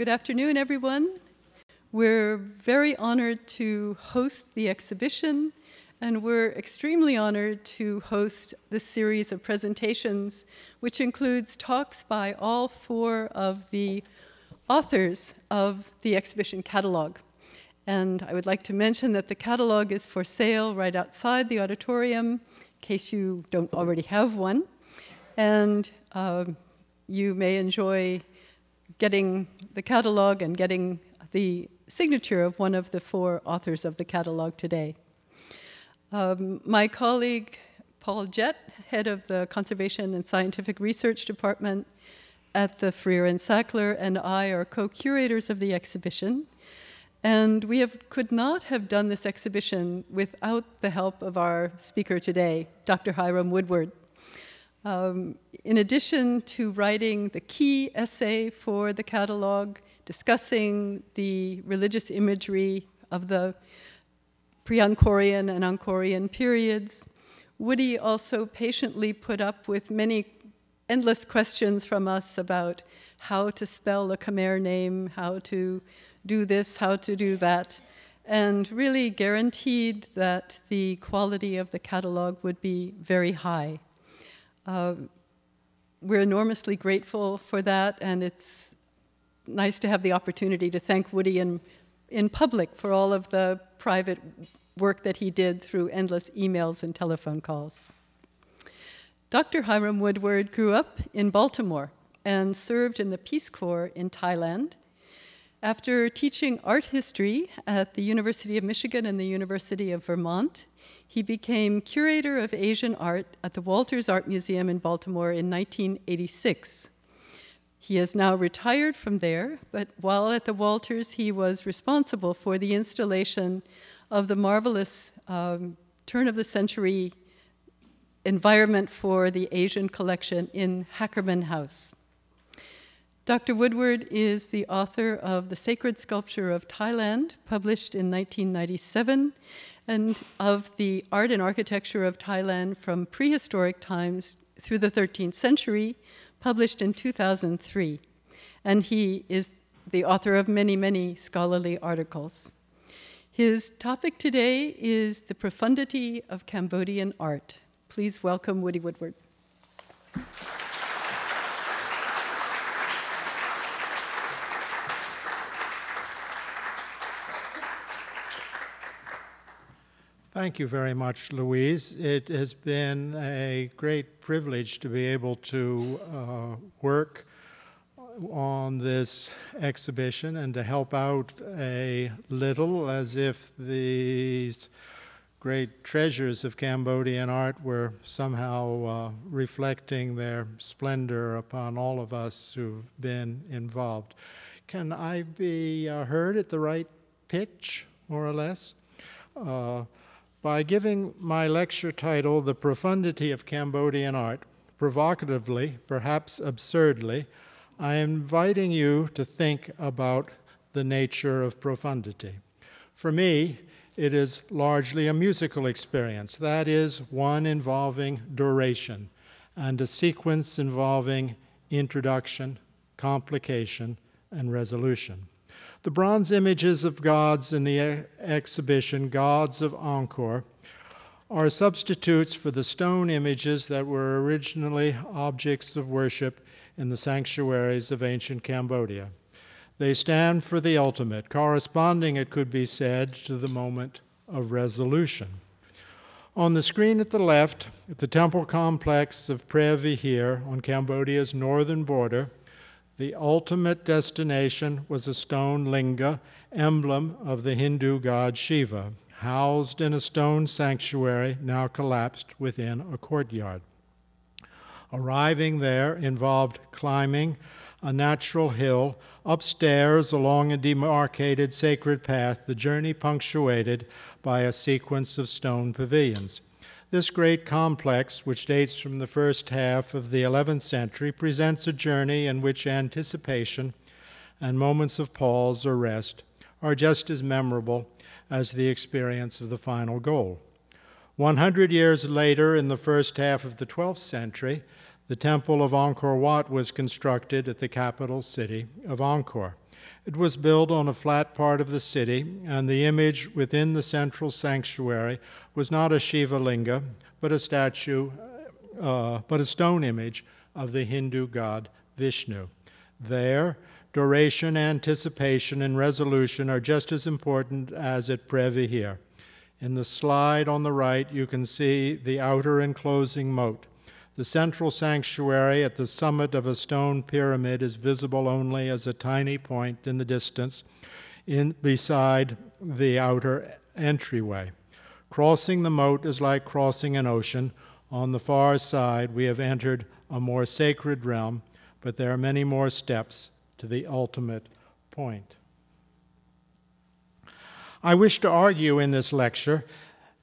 Good afternoon, everyone. We're very honored to host the exhibition, and we're extremely honored to host this series of presentations, which includes talks by all four of the authors of the exhibition catalog. And I would like to mention that the catalog is for sale right outside the auditorium, in case you don't already have one. And you may enjoy getting the catalog and getting the signature of one of the four authors of the catalog today. My colleague, Paul Jett, head of the Conservation and Scientific Research Department at the Freer and Sackler, and I are co-curators of the exhibition. And we could not have done this exhibition without the help of our speaker today, Dr. Hiram Woodward. In addition to writing the key essay for the catalog, discussing the religious imagery of the pre-Angkorian and Angkorian periods, Woody also patiently put up with many endless questions from us about how to spell a Khmer name, how to do this, how to do that, and really guaranteed that the quality of the catalog would be very high. We're enormously grateful for that, and it's nice to have the opportunity to thank Woody in public for all of the private work that he did through endless emails and telephone calls. Dr. Hiram Woodward grew up in Baltimore and served in the Peace Corps in Thailand. After teaching art history at the University of Michigan and the University of Vermont, he became curator of Asian art at the Walters Art Museum in Baltimore in 1986. He is now retired from there, but while at the Walters, he was responsible for the installation of the marvelous turn-of-the-century environment for the Asian collection in Hackerman House. Dr. Woodward is the author of The Sacred Sculpture of Thailand, published in 1997, and of The Art and Architecture of Thailand from Prehistoric Times through the 13th Century, published in 2003. And he is the author of many, many scholarly articles. His topic today is the profundity of Cambodian art. Please welcome Woody Woodward. Thank you very much, Louise. It has been a great privilege to be able to work on this exhibition and to help out a little, as if these great treasures of Cambodian art were somehow reflecting their splendor upon all of us who've been involved. Can I be heard at the right pitch, more or less? By giving my lecture title, The Profundity of Cambodian Art, provocatively, perhaps absurdly, I am inviting you to think about the nature of profundity. For me, it is largely a musical experience, that is, one involving duration and a sequence involving introduction, complication, and resolution. The bronze images of gods in the exhibition, Gods of Angkor, are substitutes for the stone images that were originally objects of worship in the sanctuaries of ancient Cambodia. They stand for the ultimate, corresponding, it could be said, to the moment of resolution. On the screen at the left, at the temple complex of Preah Vihear on Cambodia's northern border, the ultimate destination was a stone linga, emblem of the Hindu god Shiva, housed in a stone sanctuary now collapsed within a courtyard. Arriving there involved climbing a natural hill, upstairs along a demarcated sacred path, the journey punctuated by a sequence of stone pavilions. This great complex, which dates from the first half of the 11th century, presents a journey in which anticipation and moments of pause or rest are just as memorable as the experience of the final goal. 100 years later, in the first half of the 12th century, the temple of Angkor Wat was constructed at the capital city of Angkor. It was built on a flat part of the city, and the image within the central sanctuary was not a Shiva linga, but a stone image of the Hindu god Vishnu. There, duration, anticipation, and resolution are just as important as at Previhir. In the slide on the right, you can see the outer enclosing moat. The central sanctuary at the summit of a stone pyramid is visible only as a tiny point in the distance beside the outer entryway. Crossing the moat is like crossing an ocean. On the far side, we have entered a more sacred realm, but there are many more steps to the ultimate point. I wish to argue in this lecture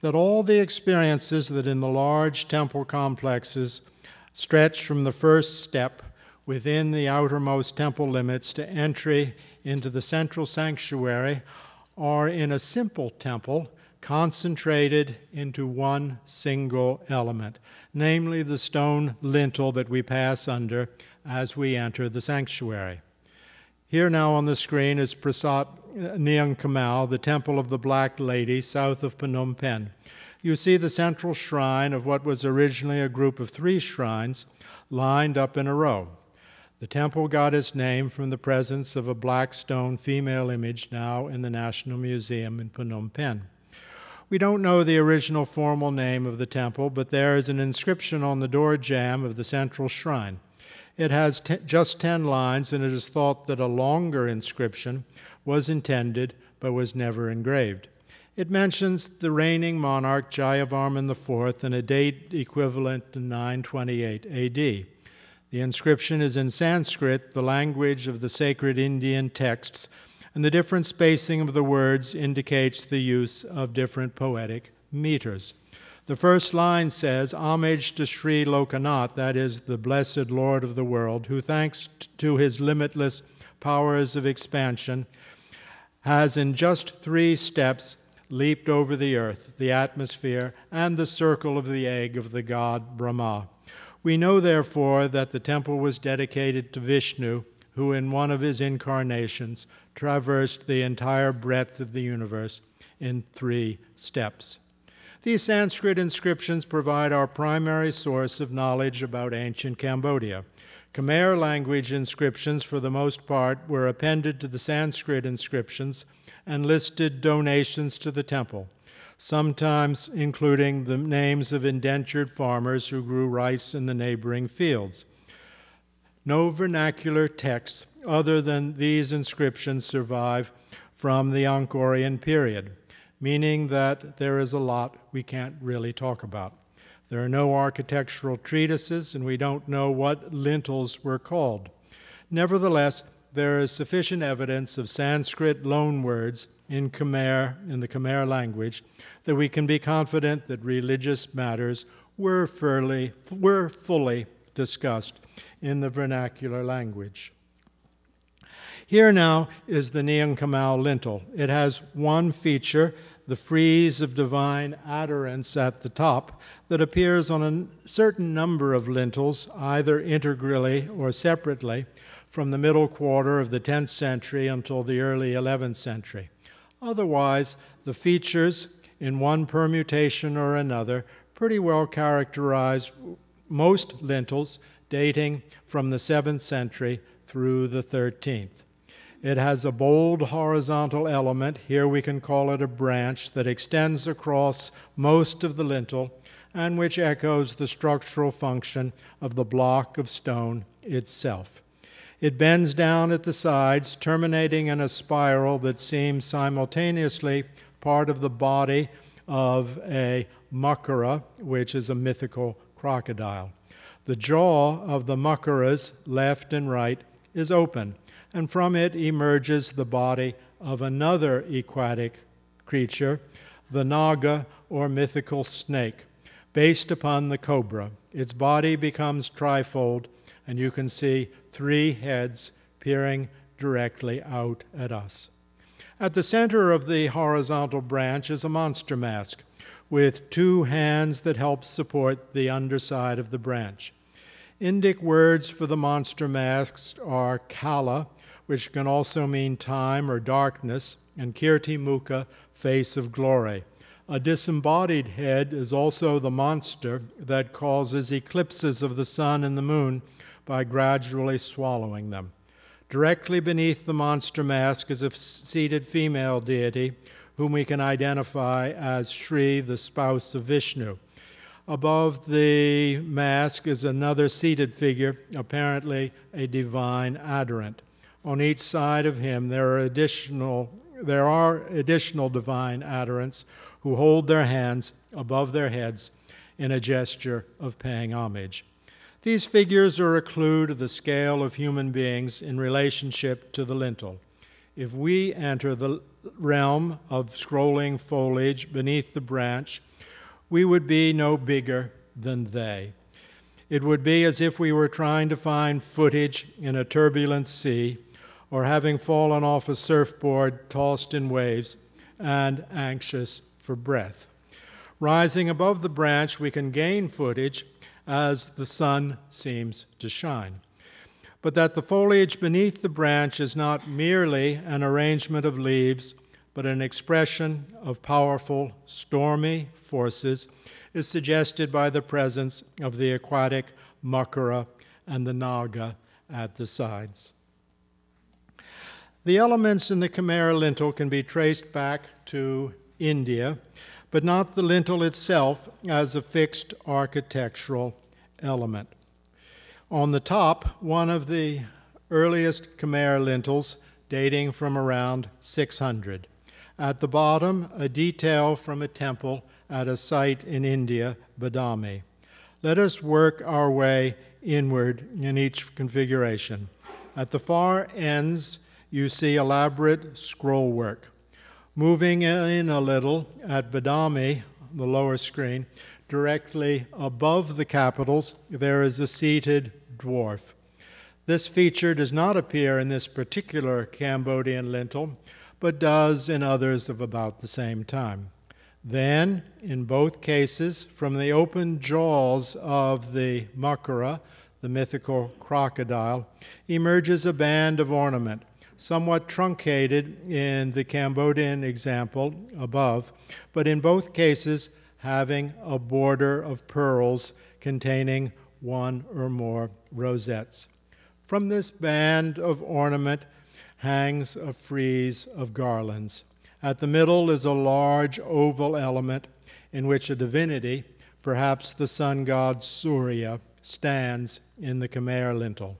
that all the experiences that in the large temple complexes stretch from the first step within the outermost temple limits to entry into the central sanctuary are in a simple temple concentrated into one single element, namely the stone lintel that we pass under as we enter the sanctuary. Here now on the screen is Prasat Neang Kel, the Temple of the Black Lady, south of Phnom Penh. You see the central shrine of what was originally a group of 3 shrines lined up in a row. The temple got its name from the presence of a black stone female image now in the National Museum in Phnom Penh. We don't know the original formal name of the temple, but there is an inscription on the door jamb of the central shrine. It has just 10 lines, and it is thought that a longer inscription was intended but was never engraved. It mentions the reigning monarch Jayavarman IV and a date equivalent to 928 AD. The inscription is in Sanskrit, the language of the sacred Indian texts, and the different spacing of the words indicates the use of different poetic meters. The first line says, "Homage to Sri Lokanath," that is, the blessed Lord of the world, who thanks to his limitless powers of expansion, has in just 3 steps leaped over the earth, the atmosphere, and the circle of the egg of the god Brahma. We know, therefore, that the temple was dedicated to Vishnu, who in one of his incarnations traversed the entire breadth of the universe in 3 steps. These Sanskrit inscriptions provide our primary source of knowledge about ancient Cambodia. Khmer language inscriptions, for the most part, were appended to the Sanskrit inscriptions and listed donations to the temple, sometimes including the names of indentured farmers who grew rice in the neighboring fields. No vernacular texts other than these inscriptions survive from the Angkorian period, meaning that there is a lot we can't really talk about. There are no architectural treatises, and we don't know what lintels were called. Nevertheless, there is sufficient evidence of Sanskrit loanwords in the Khmer language, that we can be confident that religious matters were fully discussed in the vernacular language. Here now is the Neang Kel lintel. It has one feature, the frieze of divine adorance at the top, that appears on a certain number of lintels, either integrally or separately, from the middle quarter of the 10th century until the early 11th century. Otherwise, the features, in one permutation or another, pretty well characterize most lintels dating from the 7th century through the 13th. It has a bold horizontal element, here we can call it a branch, that extends across most of the lintel and which echoes the structural function of the block of stone itself. It bends down at the sides, terminating in a spiral that seems simultaneously part of the body of a makara, which is a mythical crocodile. The jaw of the makaras, left and right, is open, and from it emerges the body of another aquatic creature, the naga, or mythical snake, based upon the cobra. Its body becomes trifold, and you can see 3 heads peering directly out at us. At the center of the horizontal branch is a monster mask, with 2 hands that help support the underside of the branch. Indic words for the monster masks are kala, which can also mean time or darkness, and Kirti Mukha, face of glory. A disembodied head is also the monster that causes eclipses of the sun and the moon by gradually swallowing them. Directly beneath the monster mask is a seated female deity whom we can identify as Shri, the spouse of Vishnu. Above the mask is another seated figure, apparently a divine adherent. On each side of him there are additional divine adherents who hold their hands above their heads in a gesture of paying homage. These figures are a clue to the scale of human beings in relationship to the lintel. If we enter the realm of scrolling foliage beneath the branch, we would be no bigger than they. It would be as if we were trying to find footage in a turbulent sea, or having fallen off a surfboard tossed in waves and anxious for breath. Rising above the branch, we can gain footage as the sun seems to shine. But that the foliage beneath the branch is not merely an arrangement of leaves, but an expression of powerful, stormy forces, is suggested by the presence of the aquatic makara and the naga at the sides. The elements in the Khmer lintel can be traced back to India, but not the lintel itself as a fixed architectural element. On the top, one of the earliest Khmer lintels dating from around 600. At the bottom, a detail from a temple at a site in India, Badami. Let us work our way inward in each configuration. At the far ends, you see elaborate scroll work. Moving in a little at Badami, the lower screen, directly above the capitals, there is a seated dwarf. This feature does not appear in this particular Cambodian lintel, but does in others of about the same time. Then, in both cases, from the open jaws of the makara, the mythical crocodile, emerges a band of ornament, somewhat truncated in the Cambodian example above, but in both cases having a border of pearls containing one or more rosettes. From this band of ornament hangs a frieze of garlands. At the middle is a large oval element in which a divinity, perhaps the sun god Surya, stands in the Khmer lintel.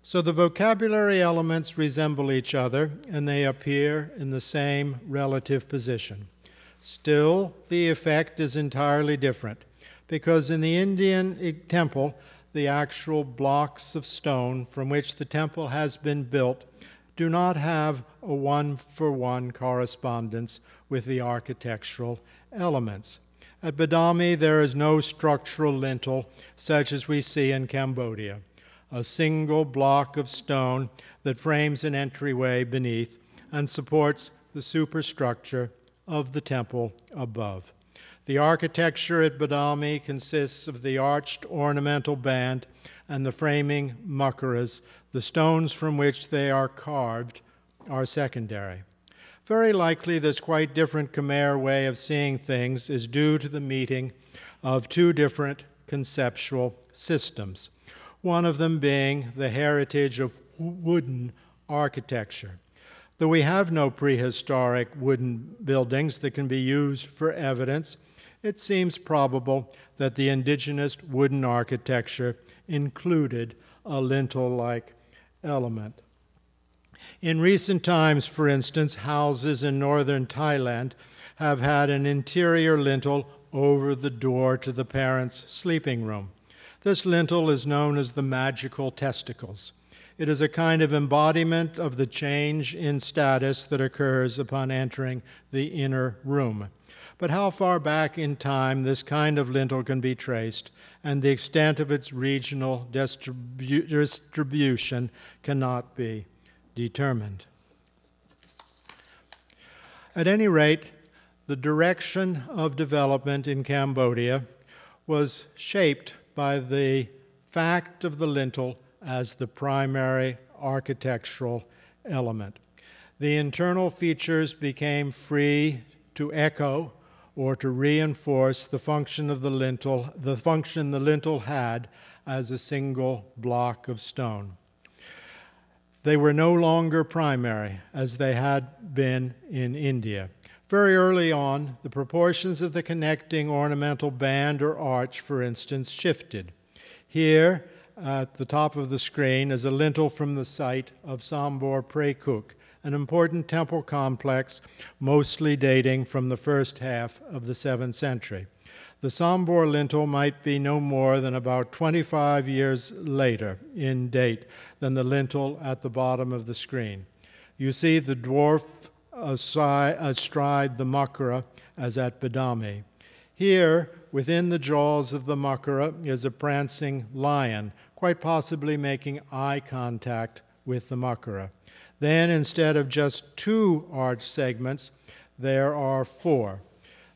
So the vocabulary elements resemble each other, and they appear in the same relative position. Still, the effect is entirely different, because in the Indian temple, the actual blocks of stone from which the temple has been built do not have a one-for-one correspondence with the architectural elements. At Badami, there is no structural lintel such as we see in Cambodia, a single block of stone that frames an entryway beneath and supports the superstructure of the temple above. The architecture at Badami consists of the arched ornamental band and the framing makaras. The stones from which they are carved are secondary. Very likely this quite different Khmer way of seeing things is due to the meeting of two different conceptual systems, one of them being the heritage of wooden architecture. Though we have no prehistoric wooden buildings that can be used for evidence, it seems probable that the indigenous wooden architecture included a lintel-like element. In recent times, for instance, houses in northern Thailand have had an interior lintel over the door to the parents' sleeping room. This lintel is known as the magical testicles. It is a kind of embodiment of the change in status that occurs upon entering the inner room. But how far back in time this kind of lintel can be traced and the extent of its regional distribution cannot be determined. At any rate, the direction of development in Cambodia was shaped by the fact of the lintel as the primary architectural element. The internal features became free to echo or to reinforce the function of the lintel, the function the lintel had as a single block of stone. They were no longer primary, as they had been in India. Very early on, the proportions of the connecting ornamental band or arch, for instance, shifted. Here, at the top of the screen, is a lintel from the site of Sambor Praekuk, an important temple complex mostly dating from the first half of the 7th century. The Sambor lintel might be no more than about 25 years later in date than the lintel at the bottom of the screen. You see the dwarf astride the makara as at Badami. Here, within the jaws of the makara, is a prancing lion, quite possibly making eye contact with the makara. Then, instead of just 2 arch segments, there are 4.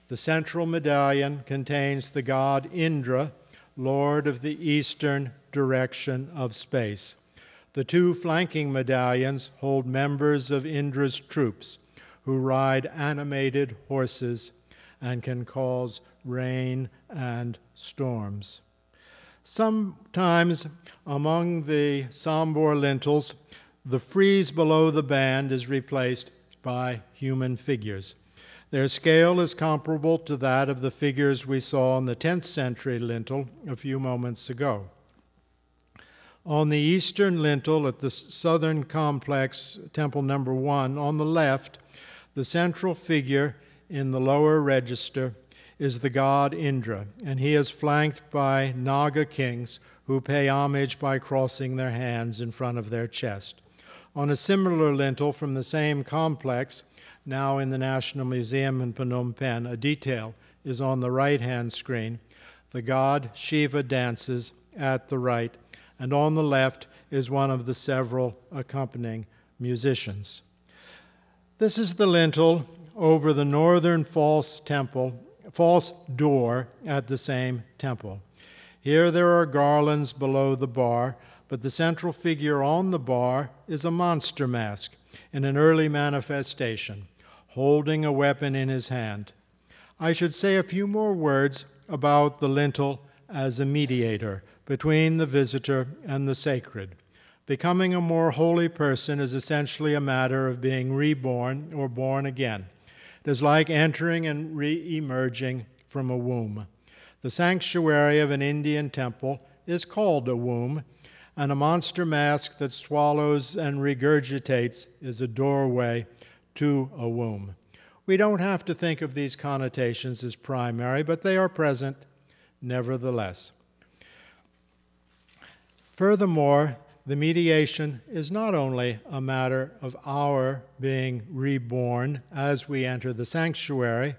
The central medallion contains the god Indra, lord of the eastern direction of space. The 2 flanking medallions hold members of Indra's troops who ride animated horses and can cause rain and storms. Sometimes among the Sambor lintels, the frieze below the band is replaced by human figures. Their scale is comparable to that of the figures we saw on the 10th century lintel a few moments ago. On the eastern lintel at the southern complex, temple number 1, on the left, the central figure in the lower register is the god Indra, and he is flanked by Naga kings who pay homage by crossing their hands in front of their chest. On a similar lintel from the same complex, now in the National Museum in Phnom Penh, a detail is on the right-hand screen. The god Shiva dances at the right, and on the left is one of the several accompanying musicians. This is the lintel over the northern false door at the same temple. Here there are garlands below the bar, but the central figure on the bar is a monster mask in an early manifestation, holding a weapon in his hand. I should say a few more words about the lintel as a mediator between the visitor and the sacred. Becoming a more holy person is essentially a matter of being reborn or born again. It is like entering and re-emerging from a womb. The sanctuary of an Indian temple is called a womb, and a monster mask that swallows and regurgitates is a doorway to a womb. We don't have to think of these connotations as primary, but they are present nevertheless. Furthermore, the mediation is not only a matter of our being reborn as we enter the sanctuary,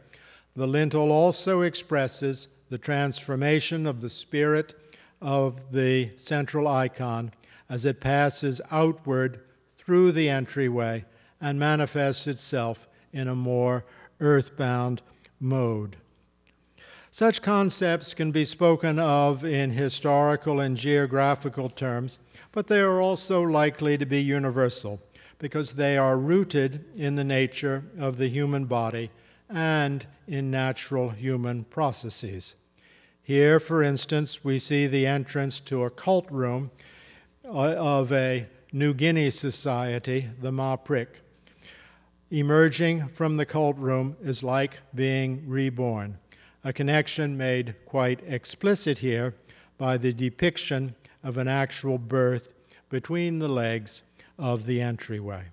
the lintel also expresses the transformation of the spirit of the central icon as it passes outward through the entryway and manifests itself in a more earthbound mode. Such concepts can be spoken of in historical and geographical terms, but they are also likely to be universal because they are rooted in the nature of the human body and in natural human processes. Here, for instance, we see the entrance to a cult room of a New Guinea society, the Ma Prik. Emerging from the cult room is like being reborn, a connection made quite explicit here by the depiction of an actual birth between the legs of the entryway.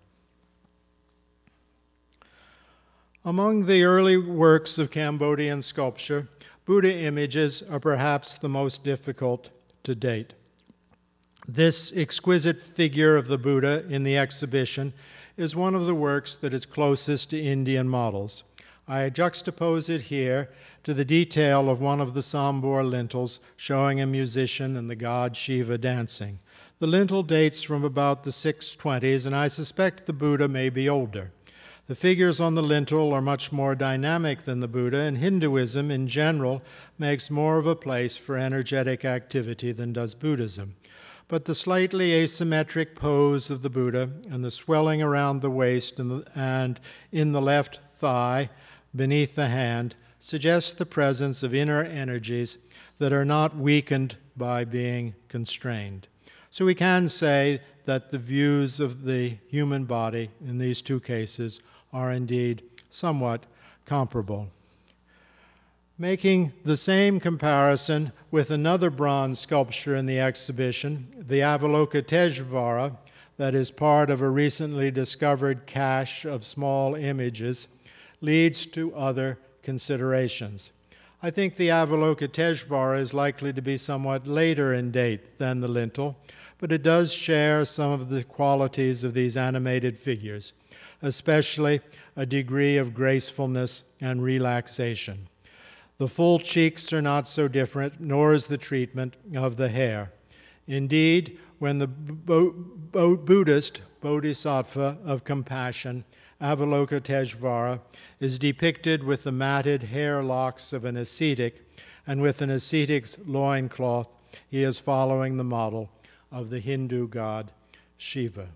Among the early works of Cambodian sculpture, Buddha images are perhaps the most difficult to date. This exquisite figure of the Buddha in the exhibition is one of the works that is closest to Indian models. I juxtapose it here to the detail of one of the Sambor lintels showing a musician and the god Shiva dancing. The lintel dates from about the 620s, and I suspect the Buddha may be older. The figures on the lintel are much more dynamic than the Buddha, and Hinduism in general makes more of a place for energetic activity than does Buddhism. but the slightly asymmetric pose of the Buddha and the swelling around the waist and in the left thigh beneath the hand suggests the presence of inner energies that are not weakened by being constrained. So we can say that the views of the human body in these two cases are indeed somewhat comparable. Making the same comparison with another bronze sculpture in the exhibition, the Avila Koteshwara, that is part of a recently discovered cache of small images, leads to other considerations. I think the Avila Koteshwara is likely to be somewhat later in date than the lintel, but it does share some of the qualities of these animated figures, especially a degree of gracefulness and relaxation. The full cheeks are not so different, nor is the treatment of the hair. Indeed, when the Buddhist Bodhisattva of compassion, Avila Koteshwara, is depicted with the matted hair locks of an ascetic, and with an ascetic's loincloth, he is following the model of the Hindu god Shiva.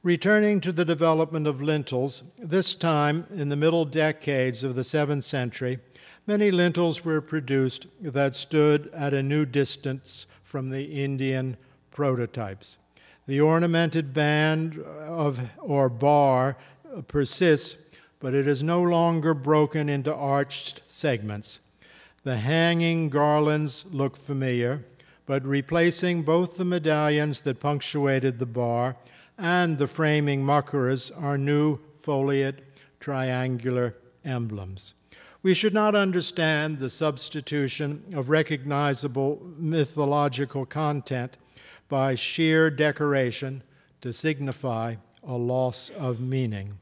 Returning to the development of lintels, this time in the middle decades of the 7th century, many lintels were produced that stood at a new distance from the Indian prototypes. The ornamented band or bar persists, but it is no longer broken into arched segments. The hanging garlands look familiar, but replacing both the medallions that punctuated the bar and the framing makaras are new foliate triangular emblems. We should not understand the substitution of recognizable mythological content by sheer decoration to signify a loss of meaning,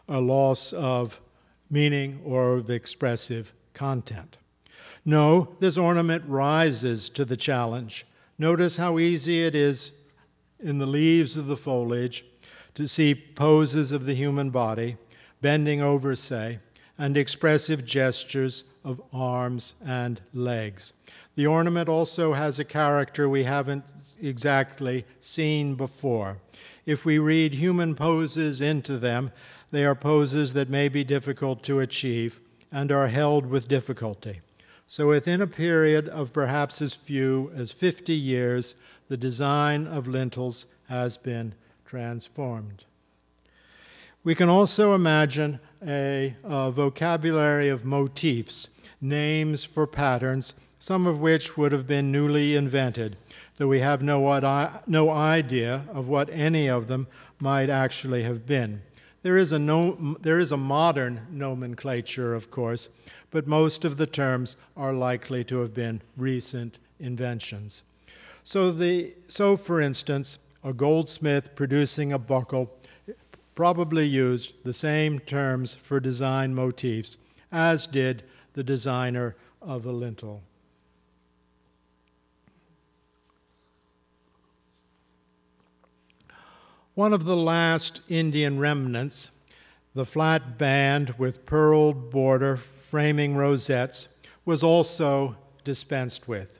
a loss of meaning or of expressive content. No, this ornament rises to the challenge. Notice how easy it is in the leaves of the foliage to see poses of the human body, bending over, say, and expressive gestures of arms and legs. The ornament also has a character we haven't exactly seen before. If we read human poses into them, they are poses that may be difficult to achieve and are held with difficulty. So within a period of perhaps as few as 50 years, the design of lintels has been transformed. We can also imagine a vocabulary of motifs, names for patterns, some of which would have been newly invented, though we have no idea of what any of them might actually have been. There is a modern nomenclature, of course, but most of the terms are likely to have been recent inventions. So for instance, a goldsmith producing a buckle probably used the same terms for design motifs as did the designer of a lintel. One of the last Indian remnants, the flat band with pearled border framing rosettes, was also dispensed with.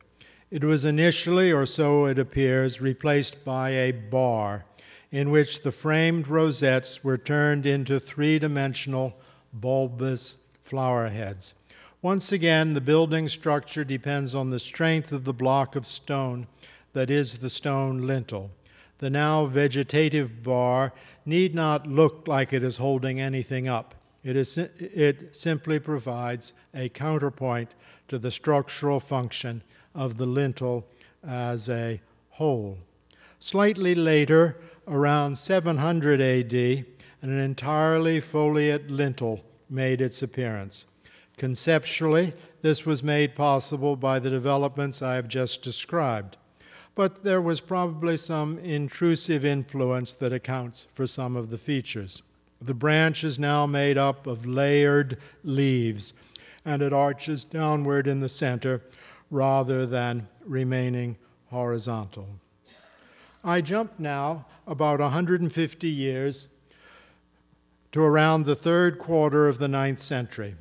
It was initially, or so it appears, replaced by a bar in which the framed rosettes were turned into three-dimensional bulbous flower heads. Once again, the building structure depends on the strength of the block of stone that is the stone lintel. The now vegetative bar need not look like it is holding anything up. It simply provides a counterpoint to the structural function of the lintel as a whole. Slightly later, around 700 AD, an entirely foliate lintel made its appearance. Conceptually, this was made possible by the developments I have just described. But there was probably some intrusive influence that accounts for some of the features. The branch is now made up of layered leaves, and it arches downward in the center rather than remaining horizontal. I jump now about 150 years to around the third quarter of the 9th century.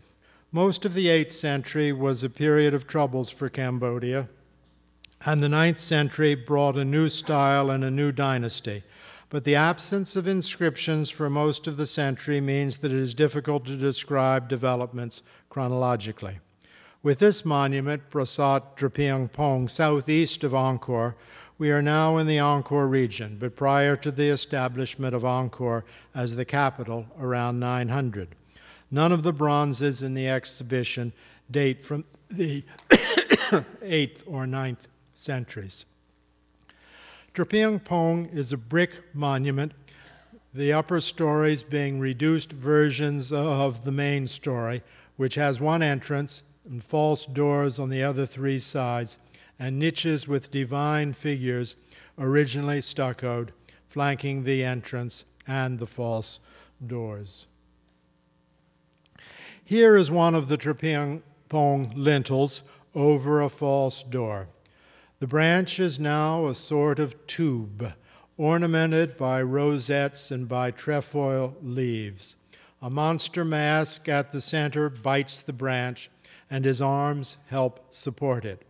Most of the 8th century was a period of troubles for Cambodia, and the 9th century brought a new style and a new dynasty. But the absence of inscriptions for most of the century means that it is difficult to describe developments chronologically. With this monument, Prasat Kravan, southeast of Angkor, we are now in the Angkor region, but prior to the establishment of Angkor as the capital around 900. None of the bronzes in the exhibition date from the 8th or 9th centuries. Kravan is a brick monument, the upper stories being reduced versions of the main story, which has one entrance and false doors on the other 3 sides, and niches with divine figures originally stuccoed, flanking the entrance and the false doors. Here is one of the Kravan lintels over a false door. The branch is now a sort of tube, ornamented by rosettes and by trefoil leaves. A monster mask at the center bites the branch, and his arms help support it.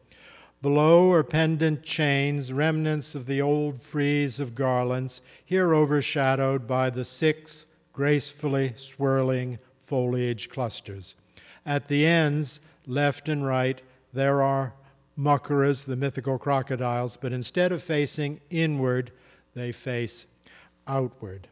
Below are pendant chains, remnants of the old frieze of garlands, here overshadowed by the 6 gracefully swirling foliage clusters. At the ends, left and right, there are mukharas, the mythical crocodiles, but instead of facing inward, they face outward.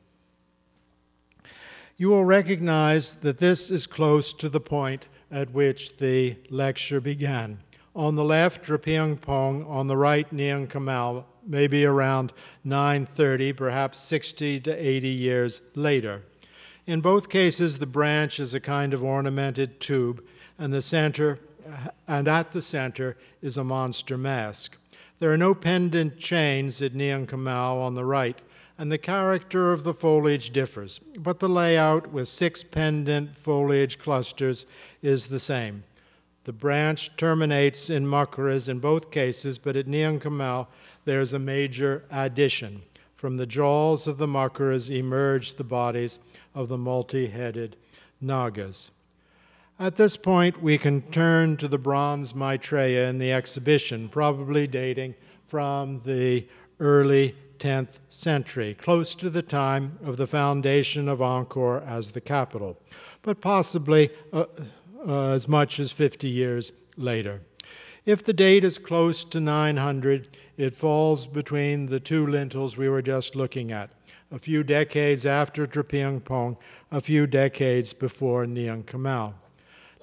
You will recognize that this is close to the point at which the lecture began. On the left, Kravan, on the right, Neang Kel, maybe around 930, perhaps 60 to 80 years later. In both cases, the branch is a kind of ornamented tube, and at the center is a monster mask. There are no pendant chains at Neang Kel on the right, and the character of the foliage differs, but the layout with 6 pendant foliage clusters is the same. The branch terminates in mukharas in both cases, but at Neang Kel there's a major addition. From the jaws of the mukharas emerge the bodies of the multi-headed nagas. At this point, we can turn to the bronze Maitreya in the exhibition, probably dating from the early 10th century, close to the time of the foundation of Angkor as the capital, but possibly as much as 50 years later. If the date is close to 900, it falls between the 2 lintels we were just looking at, a few decades after Kravan, a few decades before Neang Kel.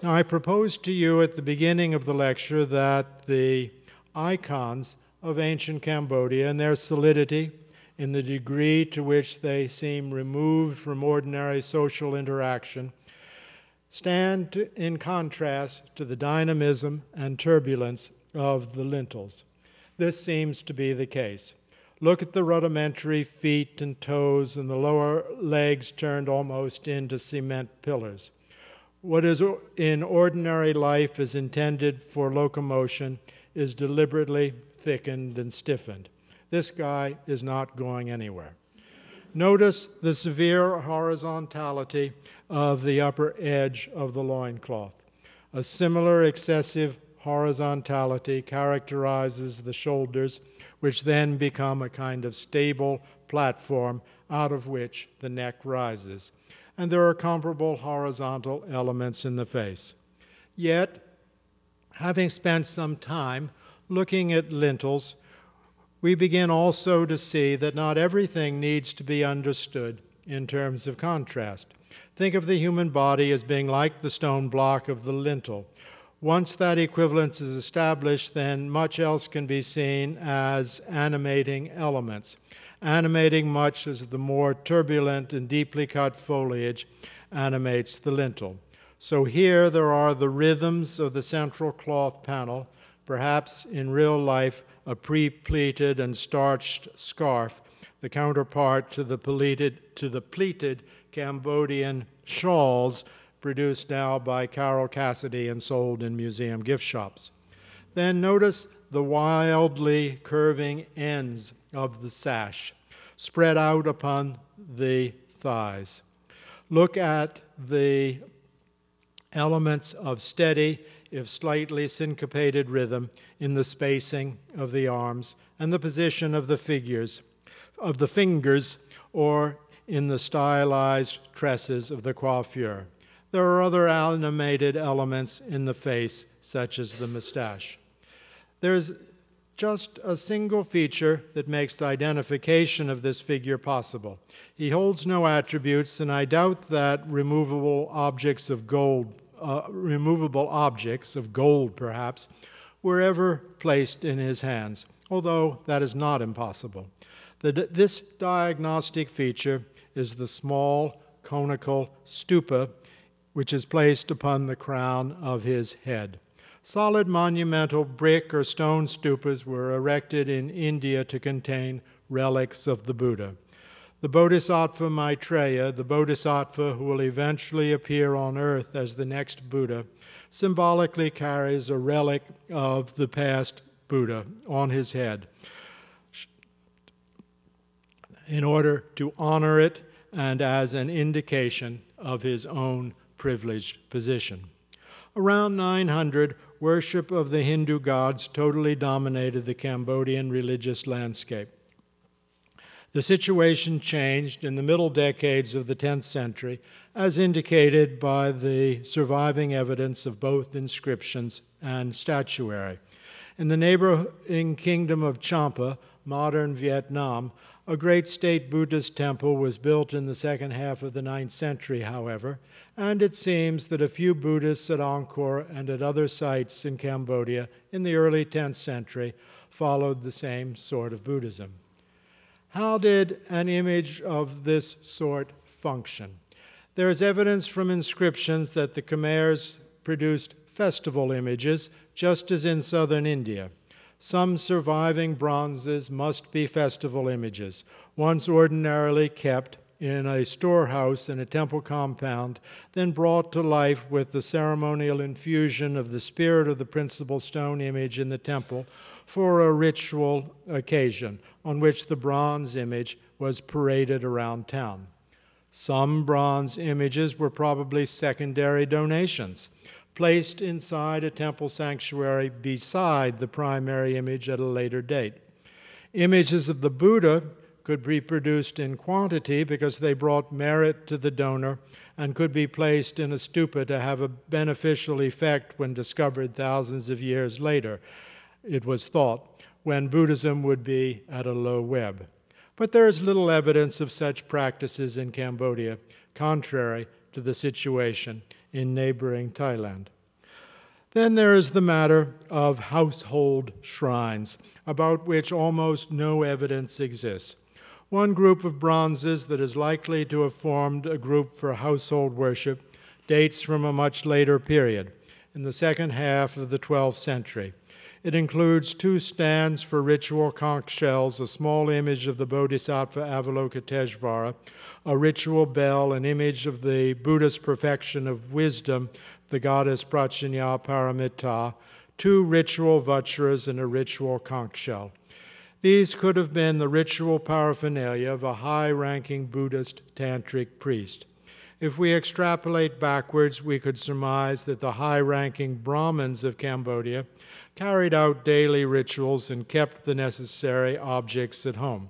Now, I proposed to you at the beginning of the lecture that the icons of ancient Cambodia and their solidity, in the degree to which they seem removed from ordinary social interaction, stand in contrast to the dynamism and turbulence of the lintels. This seems to be the case. Look at the rudimentary feet and toes and the lower legs turned almost into cement pillars. What is in ordinary life is intended for locomotion is deliberately thickened and stiffened. This guy is not going anywhere. Notice the severe horizontality of the upper edge of the loincloth. A similar excessive horizontality characterizes the shoulders, which then become a kind of stable platform out of which the neck rises. And there are comparable horizontal elements in the face. Yet, having spent some time looking at lintels, we begin also to see that not everything needs to be understood in terms of contrast. Think of the human body as being like the stone block of the lintel. Once that equivalence is established, then much else can be seen as animating elements, animating much as the more turbulent and deeply cut foliage animates the lintel. So here there are the rhythms of the central cloth panel, perhaps in real life a pre-pleated and starched scarf, the counterpart to the pleated Cambodian shawls produced now by Carol Cassidy and sold in museum gift shops. Then notice the wildly curving ends of the sash spread out upon the thighs. Look at the elements of steady, if slightly syncopated rhythm in the spacing of the arms and the position of the fingers, or in the stylized tresses of the coiffure. There are other animated elements in the face, such as the mustache. There's just a single feature that makes the identification of this figure possible. He holds no attributes, and I doubt that removable objects of gold perhaps, were ever placed in his hands, although that is not impossible. This diagnostic feature is the small conical stupa, which is placed upon the crown of his head. Solid monumental brick or stone stupas were erected in India to contain relics of the Buddha. The Bodhisattva Maitreya, the Bodhisattva who will eventually appear on earth as the next Buddha, symbolically carries a relic of the past Buddha on his head in order to honor it and as an indication of his own privileged position. Around 900, worship of the Hindu gods totally dominated the Cambodian religious landscape. The situation changed in the middle decades of the 10th century, as indicated by the surviving evidence of both inscriptions and statuary. In the neighboring kingdom of Champa, modern Vietnam, a great state Buddhist temple was built in the second half of the 9th century, however, and it seems that a few Buddhists at Angkor and at other sites in Cambodia in the early 10th century followed the same sort of Buddhism. How did an image of this sort function? There is evidence from inscriptions that the Khmers produced festival images, just as in southern India. Some surviving bronzes must be festival images, once ordinarily kept in a storehouse in a temple compound, then brought to life with the ceremonial infusion of the spirit of the principal stone image in the temple for a ritual occasion on which the bronze image was paraded around town. Some bronze images were probably secondary donations, placed inside a temple sanctuary beside the primary image at a later date. Images of the Buddha could be produced in quantity because they brought merit to the donor and could be placed in a stupa to have a beneficial effect when discovered thousands of years later, it was thought, when Buddhism would be at a low ebb. But there is little evidence of such practices in Cambodia, contrary to the situation in neighboring Thailand. Then there is the matter of household shrines, about which almost no evidence exists. One group of bronzes that is likely to have formed a group for household worship dates from a much later period, in the second half of the 12th century. It includes 2 stands for ritual conch shells, a small image of the Bodhisattva Avila Koteshwara, a ritual bell, an image of the Buddhist perfection of wisdom, the goddess Prachanya Paramita, 2 ritual vajras, and a ritual conch shell. These could have been the ritual paraphernalia of a high-ranking Buddhist tantric priest. If we extrapolate backwards, we could surmise that the high-ranking Brahmins of Cambodia carried out daily rituals and kept the necessary objects at home.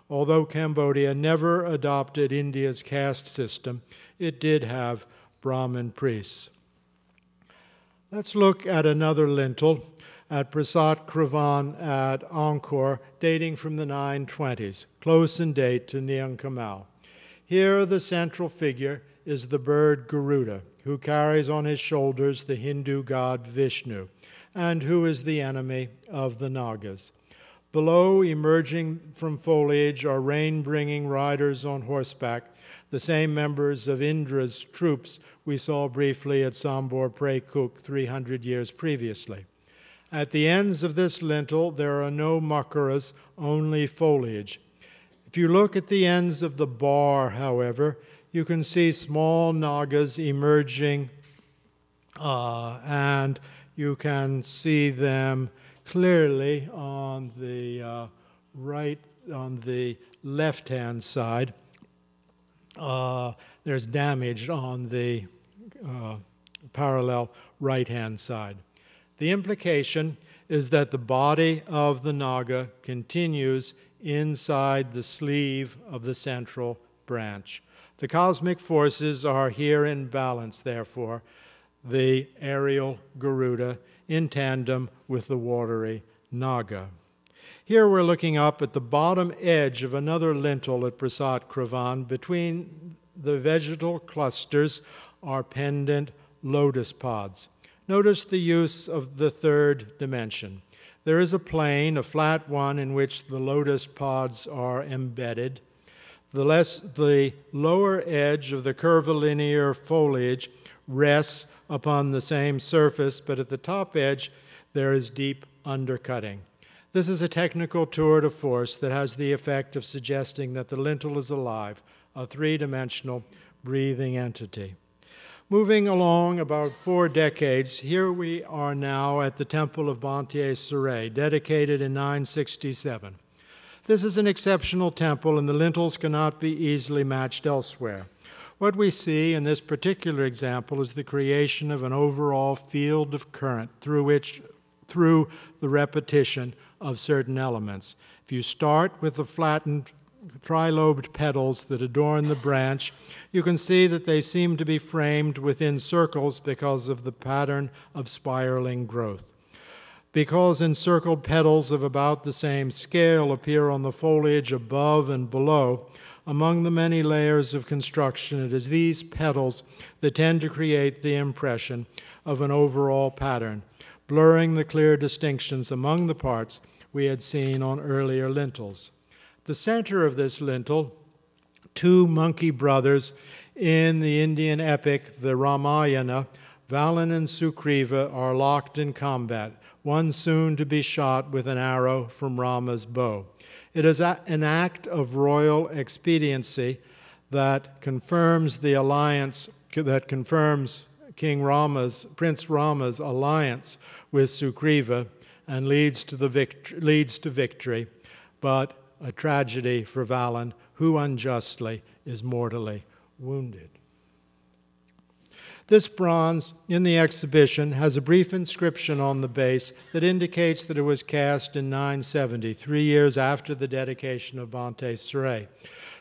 Although Cambodia never adopted India's caste system, it did have Brahmin priests. Let's look at another lintel at Prasat Kravan at Angkor, dating from the 920s, close in date to Neang Kel. Here, the central figure is the bird Garuda, who carries on his shoulders the Hindu god Vishnu, and who is the enemy of the Nagas. Below, emerging from foliage, are rain-bringing riders on horseback, the same members of Indra's troops we saw briefly at Sambor Praekuk 300 years previously. At the ends of this lintel, there are no makaras, only foliage. If you look at the ends of the bar, however, you can see small nagas emerging, and you can see them clearly on the left-hand side. There's damage on the parallel right-hand side. The implication is that the body of the Naga continues inside the sleeve of the central branch. The cosmic forces are here in balance, therefore, the aerial Garuda in tandem with the watery Naga. Here we're looking up at the bottom edge of another lintel at Prasat Kravan. Between the vegetal clusters are pendant lotus pods. Notice the use of the third dimension. There is a plane, a flat one, in which the lotus pods are embedded. The lower edge of the curvilinear foliage rests upon the same surface, but at the top edge there is deep undercutting. This is a technical tour de force that has the effect of suggesting that the lintel is alive, a three-dimensional breathing entity. Moving along about 4 decades, here we are now at the Temple of Ta Sur, dedicated in 967. This is an exceptional temple, and the lintels cannot be easily matched elsewhere. What we see in this particular example is the creation of an overall field of current through the repetition of certain elements. If you start with the flattened trilobed petals that adorn the branch, you can see that they seem to be framed within circles because of the pattern of spiraling growth. Because encircled petals of about the same scale appear on the foliage above and below, among the many layers of construction, it is these petals that tend to create the impression of an overall pattern, blurring the clear distinctions among the parts we had seen on earlier lintels. The center of this lintel, 2 monkey brothers in the Indian epic, the Ramayana, Valan and Sugriva, are locked in combat, one soon to be shot with an arrow from Rama's bow. It is an act of royal expediency that confirms the alliance, that confirms Prince Rama's alliance with Sugriva and leads to victory, but a tragedy for Valan, who unjustly is mortally wounded. This bronze in the exhibition has a brief inscription on the base that indicates that it was cast in 970, 3 years after the dedication of Ta Sur.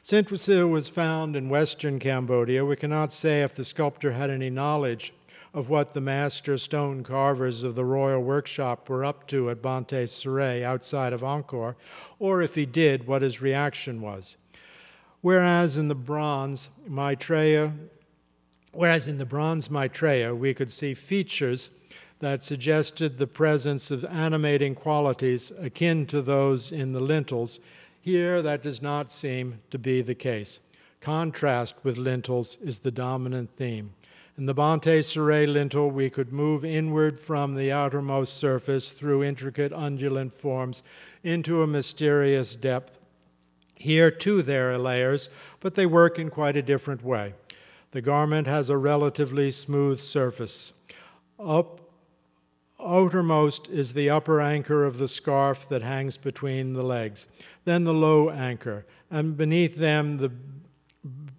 Since it was found in western Cambodia, we cannot say if the sculptor had any knowledge of what the master stone carvers of the royal workshop were up to at Ta Sur outside of Angkor, or if he did, what his reaction was. Whereas in the bronze Maitreya, we could see features that suggested the presence of animating qualities akin to those in the lintels. Here, that does not seem to be the case. Contrast with lintels is the dominant theme. In the Ta Sur lintel, we could move inward from the outermost surface through intricate undulant forms into a mysterious depth. Here, too, there are layers, but they work in quite a different way. The garment has a relatively smooth surface. Outermost is the upper anchor of the scarf that hangs between the legs, then the low anchor, and beneath them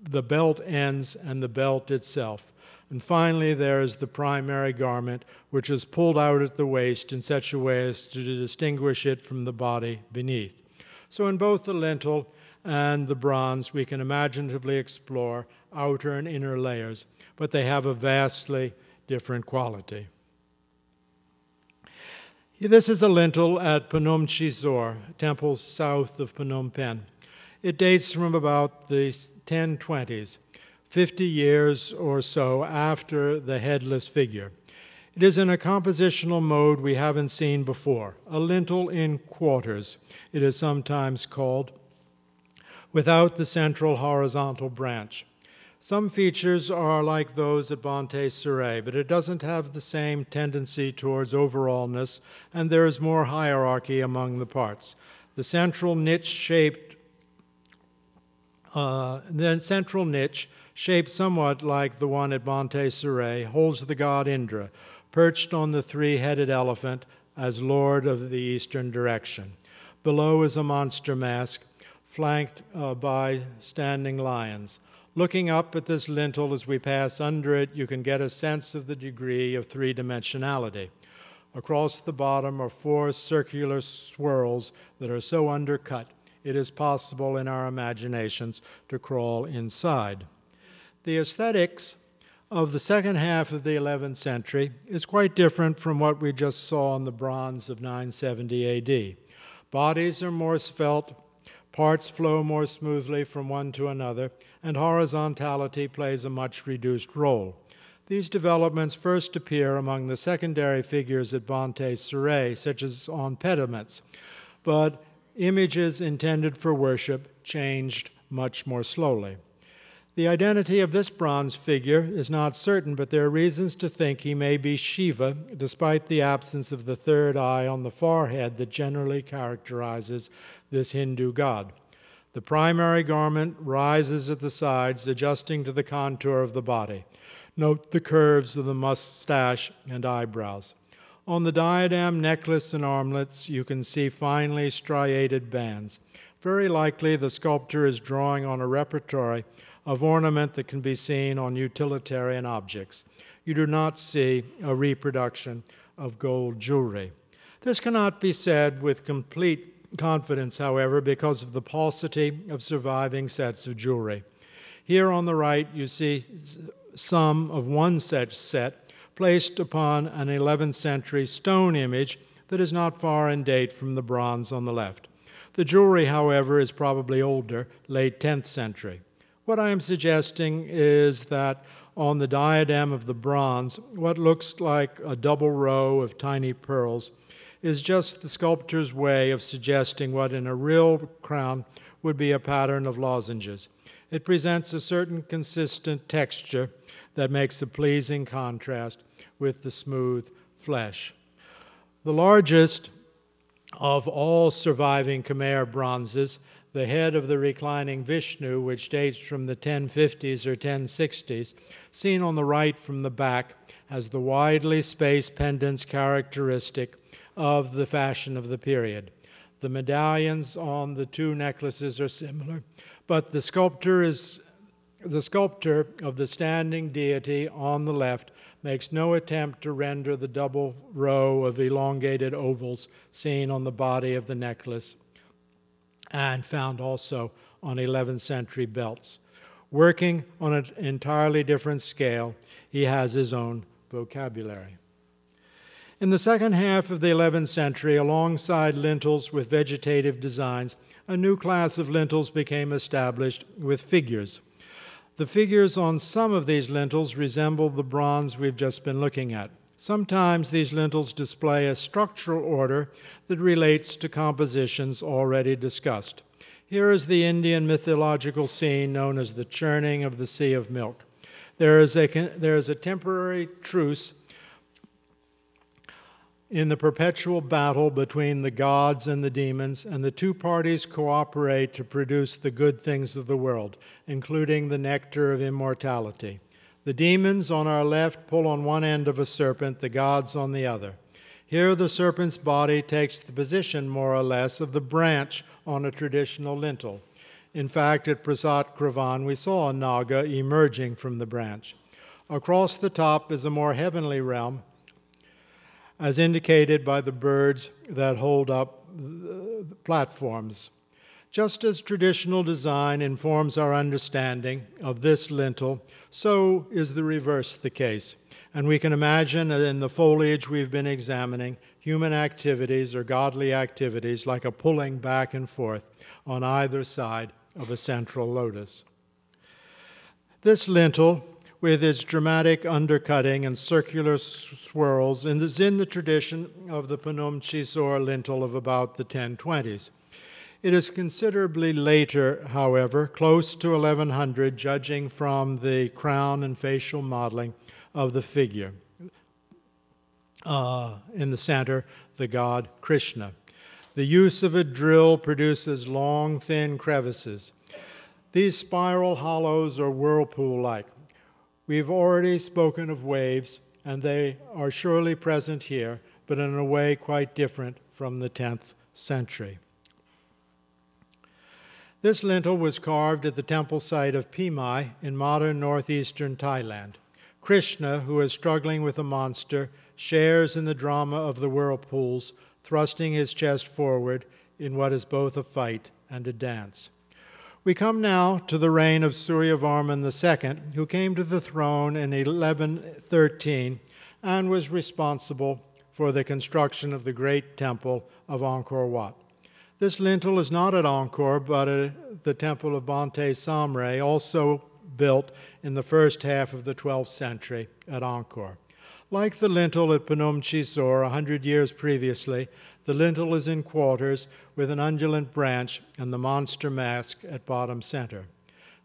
the belt ends and the belt itself. And finally, there is the primary garment, which is pulled out at the waist in such a way as to distinguish it from the body beneath. So in both the lintel and the bronze, we can imaginatively explore outer and inner layers, but they have a vastly different quality. This is a lintel at Phnom Chisor, a temple south of Phnom Penh. It dates from about the 1020s, 50 years or so after the headless figure. It is in a compositional mode we haven't seen before, a lintel in quarters, it is sometimes called, without the central horizontal branch. Some features are like those at Ta Sur, but it doesn't have the same tendency towards overallness, and there is more hierarchy among the parts. The central niche, shaped somewhat like the one at Ta Sur, holds the god Indra, perched on the 3-headed elephant as lord of the eastern direction. Below is a monster mask, flanked by standing lions. Looking up at this lintel as we pass under it, you can get a sense of the degree of three-dimensionality. Across the bottom are 4 circular swirls that are so undercut it is possible in our imaginations to crawl inside. The aesthetics of the second half of the 11th century is quite different from what we just saw in the bronze of 970 AD. Bodies are more svelte, parts flow more smoothly from one to another, and horizontality plays a much reduced role. These developments first appear among the secondary figures at Ta Sur, such as on pediments, but images intended for worship changed much more slowly. The identity of this bronze figure is not certain, but there are reasons to think he may be Shiva, despite the absence of the third eye on the forehead that generally characterizes this Hindu god. The primary garment rises at the sides, adjusting to the contour of the body. Note the curves of the mustache and eyebrows. On the diadem, necklace, and armlets, you can see finely striated bands. Very likely, the sculptor is drawing on a repertory of ornament that can be seen on utilitarian objects. You do not see a reproduction of gold jewelry. This cannot be said with complete confidence, however, because of the paucity of surviving sets of jewelry. Here on the right, you see some of one such set placed upon an 11th century stone image that is not far in date from the bronze on the left. The jewelry, however, is probably older, late 10th century. What I am suggesting is that on the diadem of the bronze, what looks like a double row of tiny pearls is just the sculptor's way of suggesting what in a real crown would be a pattern of lozenges. It presents a certain consistent texture that makes a pleasing contrast with the smooth flesh. The largest of all surviving Khmer bronzes, the head of the reclining Vishnu, which dates from the 1050s or 1060s, seen on the right from the back, has the widely spaced pendants characteristic of the fashion of the period. The medallions on the 2 necklaces are similar, but the sculptor of the standing deity on the left makes no attempt to render the double row of elongated ovals seen on the body of the necklace and found also on 11th century belts. Working on an entirely different scale, he has his own vocabulary. In the second half of the 11th century, alongside lintels with vegetative designs, a new class of lintels became established with figures. The figures on some of these lintels resemble the bronze we've just been looking at. Sometimes these lintels display a structural order that relates to compositions already discussed. Here is the Indian mythological scene known as the churning of the Sea of Milk. There is a temporary truce in the perpetual battle between the gods and the demons, and the 2 parties cooperate to produce the good things of the world, including the nectar of immortality. The demons on our left pull on one end of a serpent, the gods on the other. Here the serpent's body takes the position, more or less, of the branch on a traditional lintel. In fact, at Prasat Kravan, we saw a naga emerging from the branch. Across the top is a more heavenly realm, as indicated by the birds that hold up the platforms. Just as traditional design informs our understanding of this lintel, so is the reverse the case. And we can imagine that in the foliage we've been examining, human activities or godly activities like a pulling back and forth on either side of a central lotus. This lintel, with its dramatic undercutting and circular swirls, and is in the tradition of the Phnom Chisor lintel of about the 1020s. It is considerably later, however, close to 1100, judging from the crown and facial modeling of the figure. In the center, the god Krishna. The use of a drill produces long, thin crevices. These spiral hollows are whirlpool-like. We've already spoken of waves, and they are surely present here, but in a way quite different from the 10th century. This lintel was carved at the temple site of Pimai in modern northeastern Thailand. Krishna, who is struggling with a monster, shares in the drama of the whirlpools, thrusting his chest forward in what is both a fight and a dance. We come now to the reign of Suryavarman II, who came to the throne in 1113 and was responsible for the construction of the great temple of Angkor Wat. This lintel is not at Angkor, but at the temple of Bante Samre, also built in the first half of the 12th century at Angkor. Like the lintel at Phnom Chisor 100 years previously, the lintel is in quarters with an undulant branch and the monster mask at bottom center.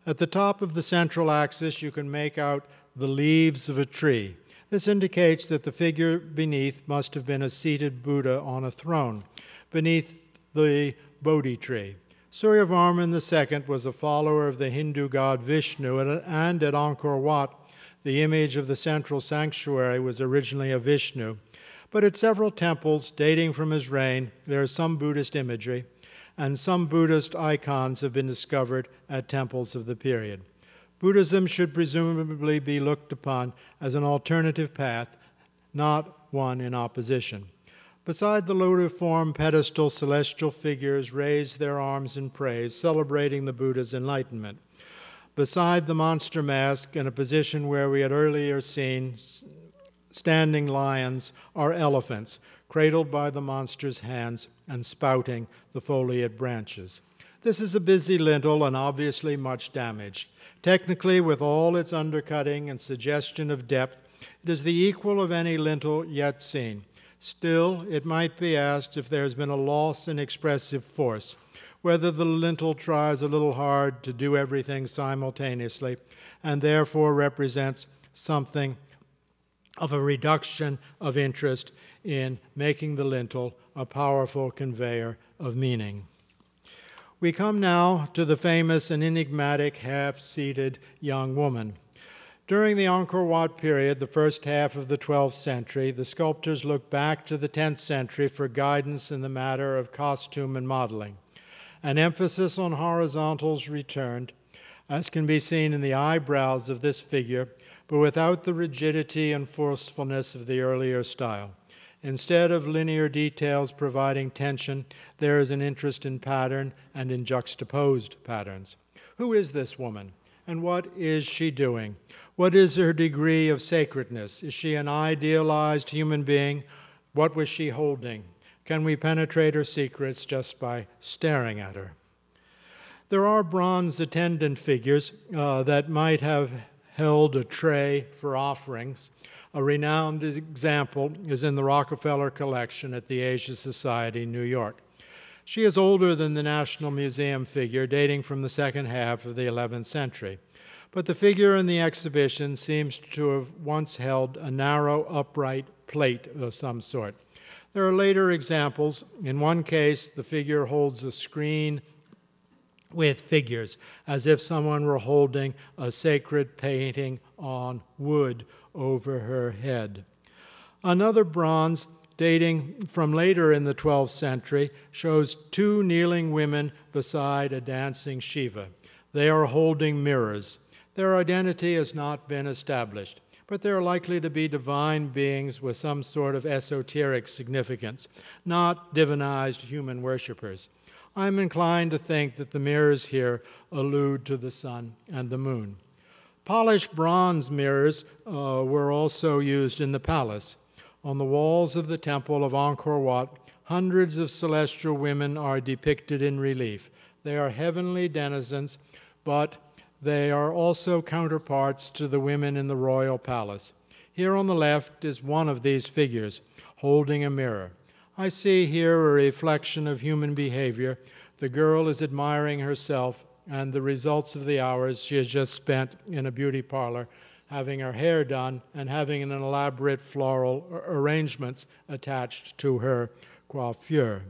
At the top of the central axis, you can make out the leaves of a tree. This indicates that the figure beneath must have been a seated Buddha on a throne, beneath the Bodhi tree. Suryavarman II was a follower of the Hindu god Vishnu, and at Angkor Wat, the image of the central sanctuary was originally a Vishnu. But at several temples dating from his reign, there is some Buddhist imagery, and some Buddhist icons have been discovered at temples of the period. Buddhism should presumably be looked upon as an alternative path, not one in opposition. Beside the lotus-form pedestal, celestial figures raise their arms in praise, celebrating the Buddha's enlightenment. Beside the monster mask, in a position where we had earlier seen standing lions, are elephants, cradled by the monster's hands and spouting the foliate branches. This is a busy lintel and obviously much damaged. Technically, with all its undercutting and suggestion of depth, it is the equal of any lintel yet seen. Still, it might be asked if there has been a loss in expressive force, whether the lintel tries a little hard to do everything simultaneously and therefore represents something of a reduction of interest in making the lintel a powerful conveyor of meaning. We come now to the famous and enigmatic half-seated young woman. During the Angkor Wat period, the first half of the 12th century, the sculptors looked back to the 10th century for guidance in the matter of costume and modeling. An emphasis on horizontals returned, as can be seen in the eyebrows of this figure, but without the rigidity and forcefulness of the earlier style. Instead of linear details providing tension, there is an interest in pattern and in juxtaposed patterns. Who is this woman, and what is she doing? What is her degree of sacredness? Is she an idealized human being? What was she holding? Can we penetrate her secrets just by staring at her? There are bronze attendant figures that might have held a tray for offerings. A renowned example is in the Rockefeller collection at the Asia Society, New York. She is older than the National Museum figure, dating from the second half of the 11th century. But the figure in the exhibition seems to have once held a narrow, upright plate of some sort. There are later examples. In one case, the figure holds a screen with figures, as if someone were holding a sacred painting on wood over her head. Another bronze, dating from later in the 12th century, shows two kneeling women beside a dancing Shiva. They are holding mirrors. Their identity has not been established, but they are likely to be divine beings with some sort of esoteric significance, not divinized human worshippers. I'm inclined to think that the mirrors here allude to the sun and the moon. Polished bronze mirrors were also used in the palace. On the walls of the temple of Angkor Wat, hundreds of celestial women are depicted in relief. They are heavenly denizens, but they are also counterparts to the women in the royal palace. Here on the left is one of these figures, holding a mirror. I see here a reflection of human behavior. The girl is admiring herself and the results of the hours she has just spent in a beauty parlor, having her hair done and having an elaborate floral arrangements attached to her coiffure.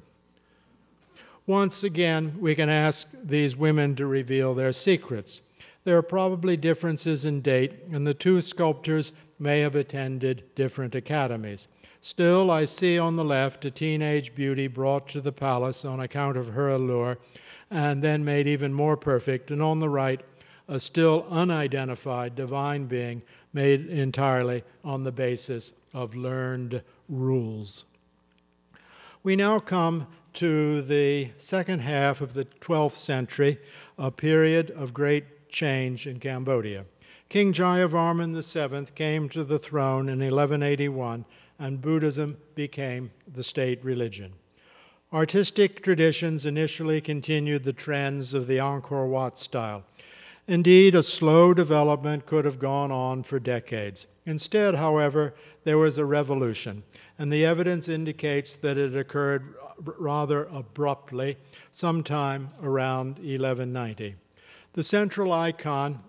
Once again, we can ask these women to reveal their secrets. There are probably differences in date, and the two sculptors may have attended different academies. Still, I see on the left a teenage beauty brought to the palace on account of her allure, and then made even more perfect, and on the right, a still unidentified divine being made entirely on the basis of learned rules. We now come to the second half of the 12th century, a period of great change in Cambodia. King Jayavarman VII came to the throne in 1181, and Buddhism became the state religion. Artistic traditions initially continued the trends of the Angkor Wat style. Indeed, a slow development could have gone on for decades. Instead, however, there was a revolution, and the evidence indicates that it occurred rather abruptly, sometime around 1190. The central icon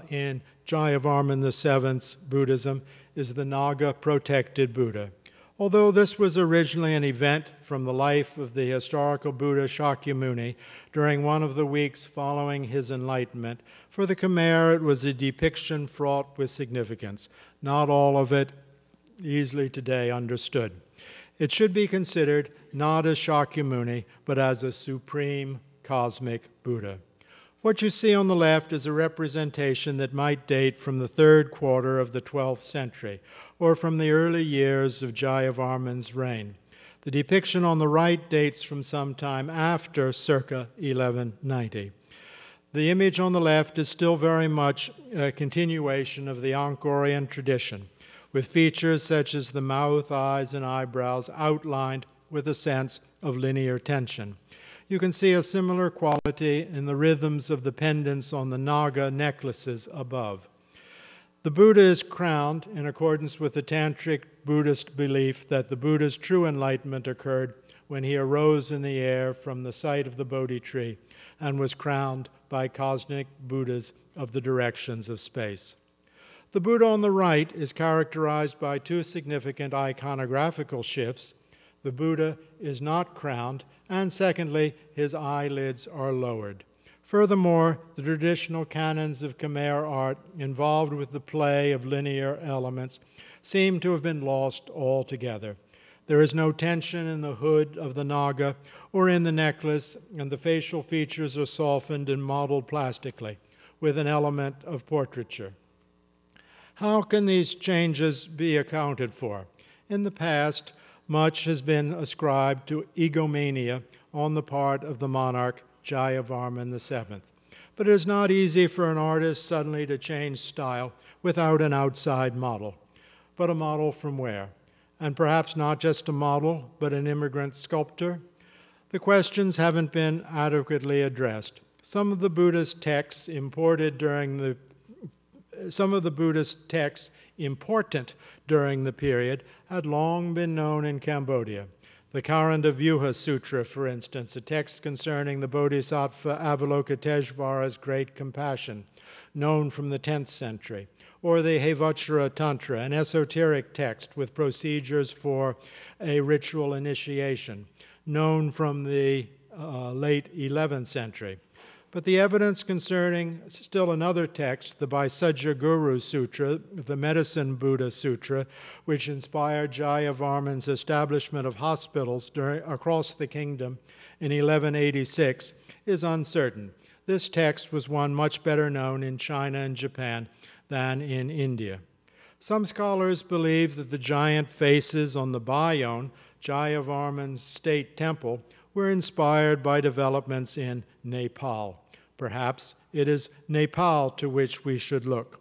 in Jayavarman VII's Buddhism is the Naga-protected Buddha. Although this was originally an event from the life of the historical Buddha Shakyamuni during one of the weeks following his enlightenment, for the Khmer it was a depiction fraught with significance, not all of it easily today understood. It should be considered not as Shakyamuni, but as a supreme cosmic Buddha. What you see on the left is a representation that might date from the third quarter of the 12th century, or from the early years of Jayavarman's reign. The depiction on the right dates from some time after circa 1190. The image on the left is still very much a continuation of the Angkorian tradition, with features such as the mouth, eyes, and eyebrows outlined with a sense of linear tension. You can see a similar quality in the rhythms of the pendants on the Naga necklaces above. The Buddha is crowned in accordance with the Tantric Buddhist belief that the Buddha's true enlightenment occurred when he arose in the air from the site of the Bodhi tree and was crowned by cosmic Buddhas of the directions of space. The Buddha on the right is characterized by two significant iconographical shifts. The Buddha is not crowned, and secondly, his eyelids are lowered. Furthermore, the traditional canons of Khmer art involved with the play of linear elements seem to have been lost altogether. There is no tension in the hood of the Naga or in the necklace, and the facial features are softened and modeled plastically with an element of portraiture. How can these changes be accounted for? In the past, much has been ascribed to egomania on the part of the monarch Jayavarman VII. But it is not easy for an artist suddenly to change style without an outside model. But a model from where? And perhaps not just a model, but an immigrant sculptor? The questions haven't been adequately addressed. Some of the Buddhist texts important during the period had long been known in Cambodia. The Karanda Sutra, for instance, a text concerning the Bodhisattva Avila Koteshwara's great compassion, known from the 10th century, or the Hevachara Tantra, an esoteric text with procedures for a ritual initiation, known from the late 11th century. But the evidence concerning still another text, the Vaisajya Guru Sutra, the Medicine Buddha Sutra, which inspired Jayavarman's establishment of hospitals across the kingdom in 1186, is uncertain. This text was one much better known in China and Japan than in India. Some scholars believe that the giant faces on the Bayon, Jayavarman's state temple, were inspired by developments in Nepal. Perhaps it is Nepal to which we should look.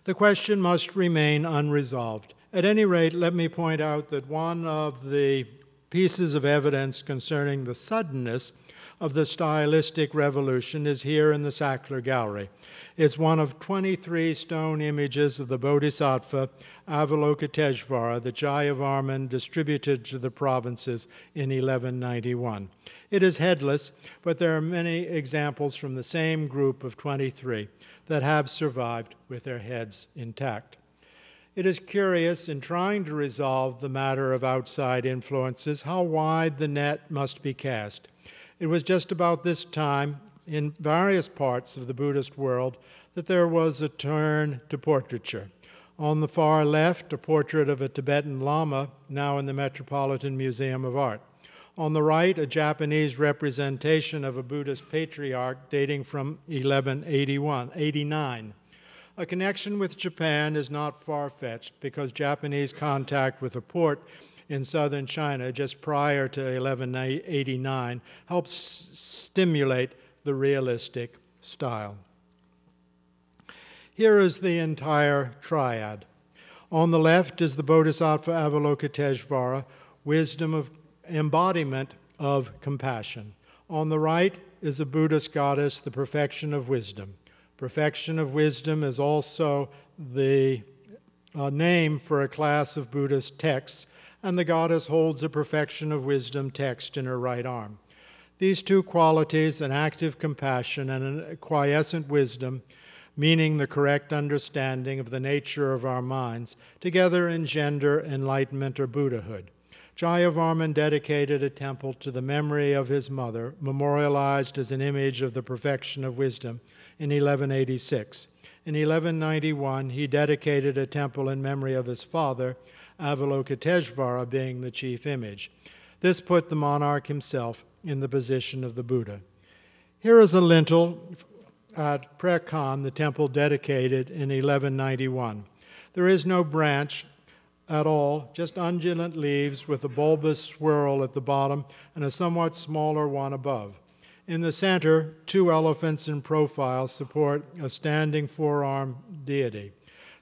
The question must remain unresolved. At any rate, let me point out that one of the pieces of evidence concerning the suddenness of the stylistic revolution is here in the Sackler Gallery. It's one of 23 stone images of the Bodhisattva Avila Koteshwara that Jayavarman distributed to the provinces in 1191. It is headless, but there are many examples from the same group of 23 that have survived with their heads intact. It is curious, in trying to resolve the matter of outside influences, how wide the net must be cast. It was just about this time, in various parts of the Buddhist world, that there was a turn to portraiture. On the far left, a portrait of a Tibetan Lama, now in the Metropolitan Museum of Art. On the right, a Japanese representation of a Buddhist patriarch dating from 1189. A connection with Japan is not far-fetched because Japanese contact with a port in southern China just prior to 1189 helps stimulate the realistic style. Here is the entire triad. On the left is the Bodhisattva Avila Koteshwara, wisdom of embodiment of compassion. On the right is the Buddhist goddess, the perfection of wisdom. Perfection of wisdom is also the name for a class of Buddhist texts, and the goddess holds a perfection of wisdom text in her right arm. These two qualities, an active compassion and a quiescent wisdom, meaning the correct understanding of the nature of our minds, together engender enlightenment or Buddhahood. Jayavarman dedicated a temple to the memory of his mother, memorialized as an image of the perfection of wisdom, in 1186. In 1191, he dedicated a temple in memory of his father, Avila Koteshwara being the chief image. This put the monarch himself in the position of the Buddha. Here is a lintel at Prohm, the temple dedicated in 1191. There is no branch at all, just undulant leaves with a bulbous swirl at the bottom and a somewhat smaller one above. In the center, two elephants in profile support a standing four-armed deity.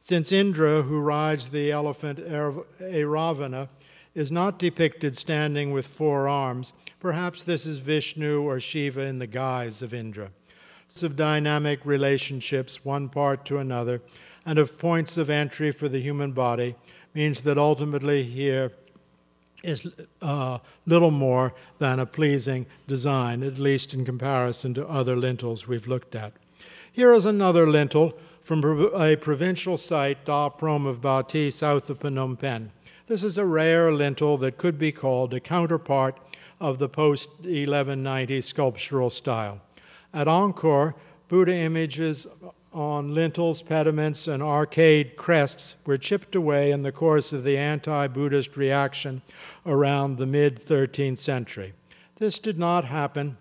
Since Indra, who rides the elephant Airavana, is not depicted standing with four arms, perhaps this is Vishnu or Shiva in the guise of Indra. Of dynamic relationships, one part to another, and of points of entry for the human body, means that ultimately here is little more than a pleasing design, at least in comparison to other lintels we've looked at. Here is another lintel from a provincial site, Ta Prohm of Bati, south of Phnom Penh. This is a rare lintel that could be called a counterpart of the post-1190 sculptural style. At Angkor, Buddha images on lintels, pediments, and arcade crests were chipped away in the course of the anti-Buddhist reaction around the mid-13th century. This did not happen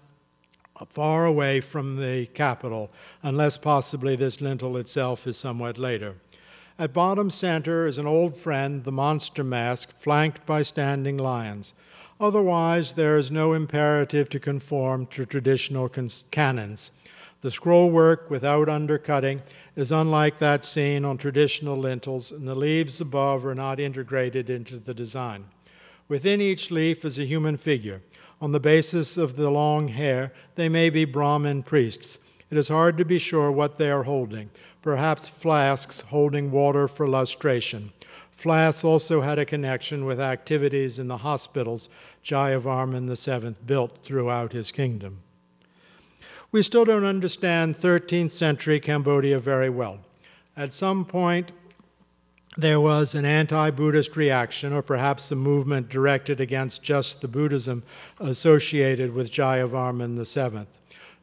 far away from the capital, unless possibly this lintel itself is somewhat later. At bottom center is an old friend, the monster mask, flanked by standing lions. Otherwise, there is no imperative to conform to traditional canons. The scroll work without undercutting is unlike that seen on traditional lintels, and the leaves above are not integrated into the design. Within each leaf is a human figure. On the basis of the long hair, they may be Brahmin priests. It is hard to be sure what they are holding, perhaps flasks holding water for lustration. Flasks also had a connection with activities in the hospitals Jayavarman VII built throughout his kingdom. We still don't understand 13th century Cambodia very well. At some point, there was an anti-Buddhist reaction, or perhaps a movement directed against just the Buddhism associated with Jayavarman VII.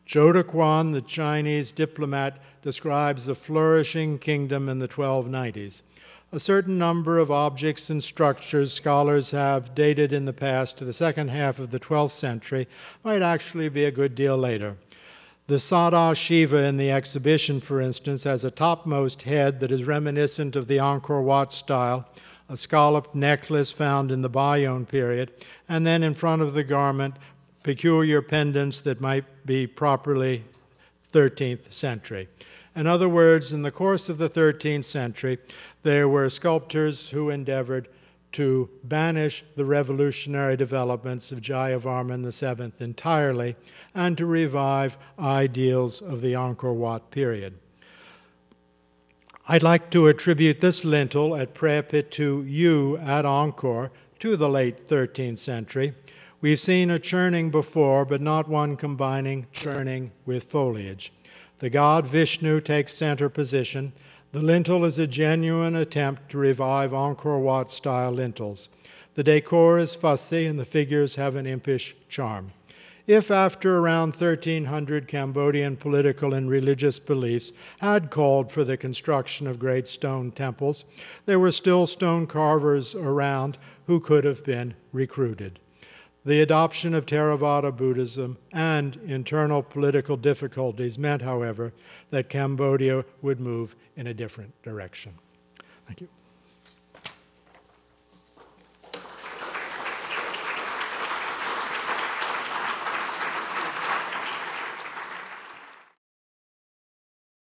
Zhou Dequan, the Chinese diplomat, describes the flourishing kingdom in the 1290s. A certain number of objects and structures scholars have dated in the past to the second half of the 12th century might actually be a good deal later. The Sada Shiva in the exhibition, for instance, has a topmost head that is reminiscent of the Angkor Wat style, a scalloped necklace found in the Bayong period, and then in front of the garment, peculiar pendants that might be properly 13th century. In other words, in the course of the 13th century, there were sculptors who endeavored to banish the revolutionary developments of Jayavarman VII entirely and to revive ideals of the Angkor Wat period. I'd like to attribute this lintel at Phra Pitu Yu at Angkor to the late 13th century. We've seen a churning before, but not one combining churning with foliage. The god Vishnu takes center position. The lintel is a genuine attempt to revive Angkor Wat-style lintels. The decor is fussy and the figures have an impish charm. If after around 1300 Cambodian political and religious beliefs had called for the construction of great stone temples, there were still stone carvers around who could have been recruited. The adoption of Theravada Buddhism and internal political difficulties meant, however, that Cambodia would move in a different direction. Thank you.